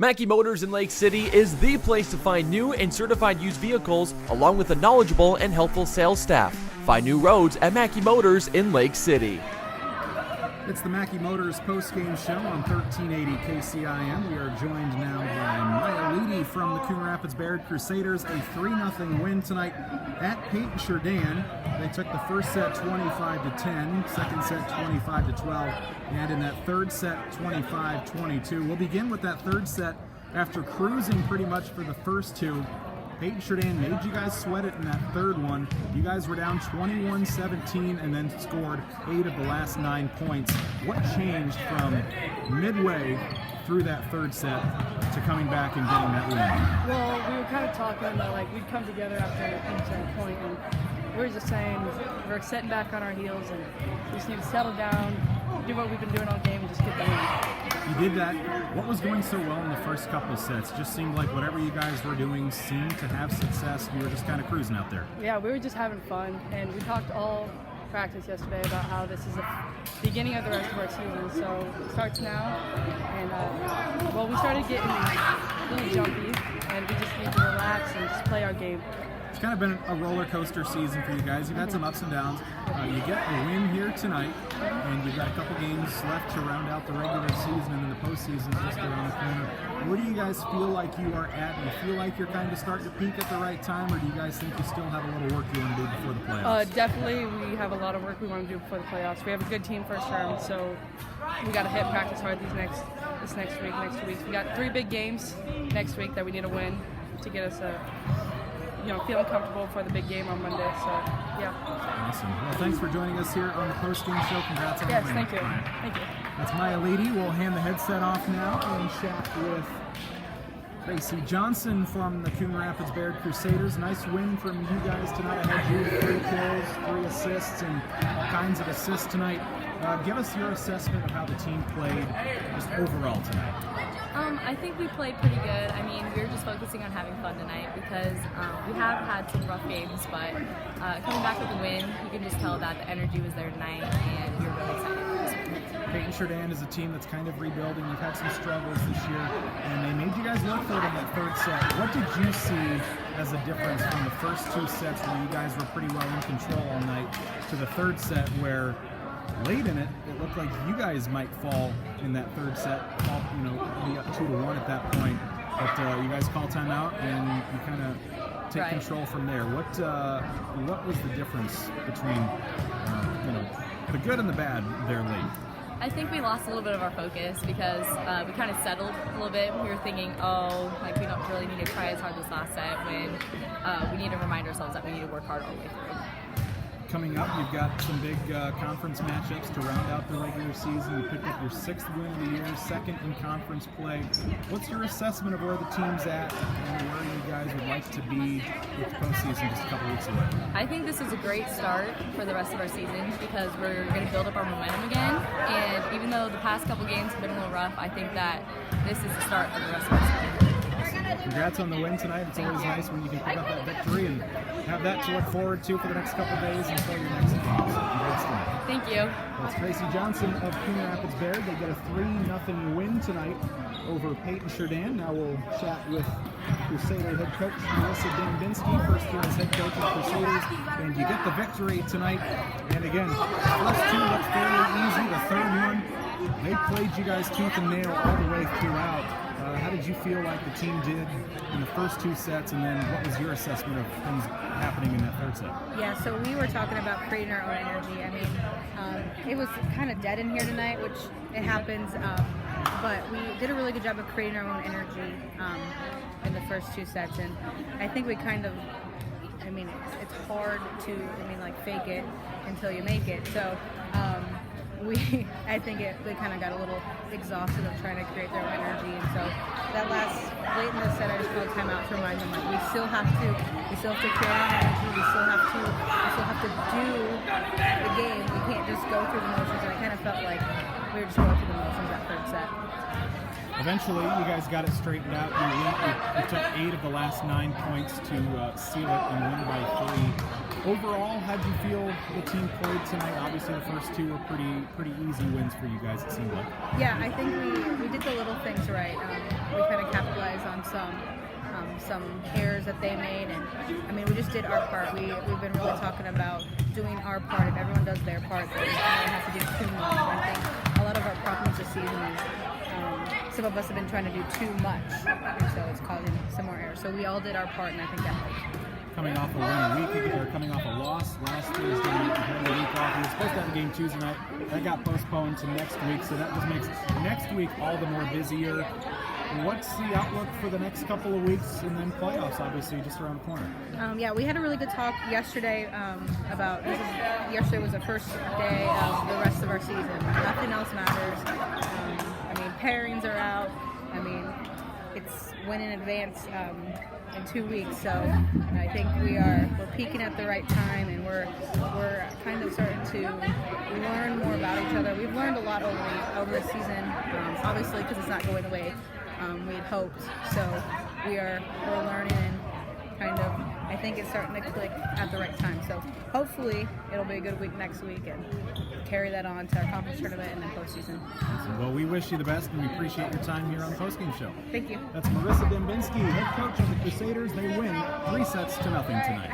Mackey Motors in Lake City is the place to find new and certified used vehicles, along with a knowledgeable and helpful sales staff. Find new roads at Mackey Motors in Lake City. It's the Mackey Motors post-game show on 1380 KCIM. We are joined now by Mia Leighty from the Coon Rapids-Bayard Crusaders. A 3-0 win tonight at Paton-Churdan. They took the first set 25-10, second set 25-12, and in that third set 25-22. We'll begin with that third set after cruising pretty much for the first two. Paton-Churdan made you guys sweat it in that third one. You guys were down 21-17 and then scored 8 of the last 9 points. What changed from midway through that third set to coming back and getting that win? Well, we were kind of talking that we'd come together after that point, and we were just saying we're sitting back on our heels and we just need to settle down, do what we've been doing all game, and just get the win. You did that. What was going so well in the first couple of sets? Just seemed like whatever you guys were doing seemed to have success. You were just kind of cruising out there. Yeah, we were just having fun, and we talked all practice yesterday about how this is the beginning of the rest of our season. So it starts now, and we started getting really jumpy, and we just need to relax and just play our game. It's kind of been a roller coaster season for you guys. You've had some ups and downs. You get a win here tonight, and you've got a couple games left to round out the regular season, and then the postseason is just around the corner. Where do you guys feel like you are at? Do you feel like you're kind of starting to peak at the right time, or do you guys think you still have a little work you want to do before the playoffs? Definitely, we have a lot of work we want to do before the playoffs. We have a good team first round, so we got to hit practice hard next week, next 2 weeks. We got 3 big games next week that we need to win to get us feeling comfortable for the big game on Monday. So, yeah. Awesome. Well, thanks for joining us here on the post-game show. Congrats on the win. Yes, thank you. Thank you. That's Mia Leighty. We'll hand the headset off now and chat with Gracy Johnson from the Coon Rapids-Bayard Crusaders. Nice win from you guys tonight. I had you 3 kills, 3 assists, and all kinds of assists tonight. Give us your assessment of how the team played just overall tonight. I think we played pretty good. I mean, we were just focusing on having fun tonight because we have had some rough games, but coming back with a win, you can just tell that the energy was there tonight, and we were really excited for this one. Paton-Churdan is a team that's kind of rebuilding. They've had some struggles this year, and they made you guys work for it in that third set. What did you see as a difference from the first 2 sets where you guys were pretty well in control all night to the third set where late in it, it looked like you guys might fall in that third set, be up 2-1 at that point. But you guys call timeout and you kind of take control from there. What was the difference between the good and the bad there late? I think we lost a little bit of our focus because we kind of settled a little bit. We were thinking, we don't really need to try as hard this last set when we need to remind ourselves that we need to work hard all the way through. Coming up, you've got some big conference matchups to round out the regular season. You picked up your 6th win of the year, 2nd in conference play. What's your assessment of where the team's at and where you guys would like to be with the postseason just a couple weeks away? I think this is a great start for the rest of our season because we're going to build up our momentum again. And even though the past couple games have been a little rough, I think that this is the start of the rest of our season. Congrats on the win tonight. It's always nice when you can pick up that victory and have that to look forward to for the next couple of days until your next game. So congrats tonight. Thank you. That's Gracy Johnson of Coon Rapids-Bayard. They get a 3-0 win tonight over Paton-Churdan. Now we'll chat with Crusader head coach Marissa Dembinsky, first year as head coach of Crusaders. And you get the victory tonight. And again, first 2 looked fairly easy. The third one, they played you guys tooth and nail all the way throughout. How did you feel like the team did in the first 2 sets, and then what was your assessment of things happening in that third set? Yeah, so we were talking about creating our own energy. I mean, it was kind of dead in here tonight, which it happens, but we did a really good job of creating our own energy in the first 2 sets, and I think we kind of, it's hard to, fake it until you make it. So I think we kind of got a little exhausted of trying to create their own energy, and so that late in the set, I just called timeout to remind them we still have to create our own energy. We still have to do the game. We can't just go through the motions. And I kind of felt like we were just going through the motions that third set. Eventually, you guys got it straightened out. You took 8 of the last 9 points to seal it and win by 3. Overall, how'd you feel the team played tonight? Obviously, the first two were pretty easy wins for you guys, it seemed like. Yeah, I think we did the little things right. We kind of capitalized on some errors that they made, and I mean, we just did our part. We've been really talking about doing our part. If everyone does their part, then we don't have to do too much. I think a lot of our problems this season is some of us have been trying to do too much, and so it's causing some more errors. So we all did our part, and I think that helped. Coming off a win a week ago, or coming off a loss last Thursday night, you had the week off. You were supposed to have a game Tuesday night. That got postponed to next week, so that just makes next week all the more busier. What's the outlook for the next couple of weeks, and then playoffs, obviously, just around the corner? Yeah, we had a really good talk yesterday about yesterday was the first day of the rest of our season. Nothing else matters. I mean, pairings are out. I mean, it's win in advance in 2 weeks, so I think we're peaking at the right time, and we're kind of starting to learn more about each other. We've learned a lot over the season, obviously because it's not going the way we'd hoped. So we're learning, and kind of I think it's starting to click at the right time. So hopefully it'll be a good week next week and carry that on to our conference tournament and then postseason. Well, we wish you the best, and we appreciate your time here on the postgame show. Thank you. That's Marissa Dembinsky, head coach of the Crusaders. They win 3-0 tonight.